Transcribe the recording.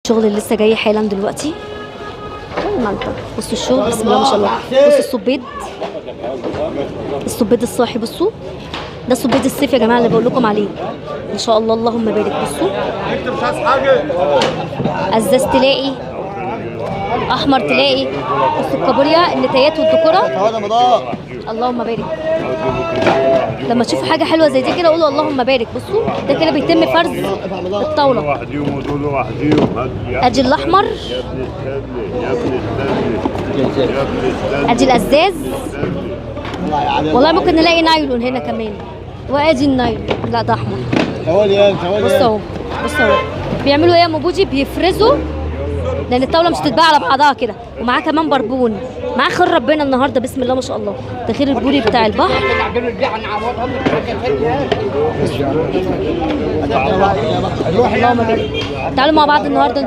الشغل اللي لسه جاي حالا دلوقتي. المنطقة بصوا الشغل بسم الله ما شاء الله. بصوا الصبيد، الصبيد الصاحي. بصوا ده الصبيد الصيف يا جماعه اللي بقول لكم عليه ان شاء الله. اللهم بارك. بصوا ازاز تلاقي، احمر تلاقي. بصوا الكابوريا، النتايات والديكوره. اللهم بارك. لما تشوفوا حاجه حلوه زي دي كده قولوا اللهم بارك. بصوا ده كده بيتم فرز الطاوله. ادي الاحمر، ادي الازاز. والله ممكن نلاقي نايلون هنا كمان، وادي النايلون. لا ده احمر. بصوا اهو، بصوا اهو بيعملوا ايه يا ام بوجي؟ بيفرزوا لان الطاوله مش تتباع على بعضها كده. ومعاه كمان بربون، معاه خير ربنا النهارده بسم الله ما شاء الله. ده غير البوري بتاع البحر. اللهم بارك. تعالوا مع بعض النهارده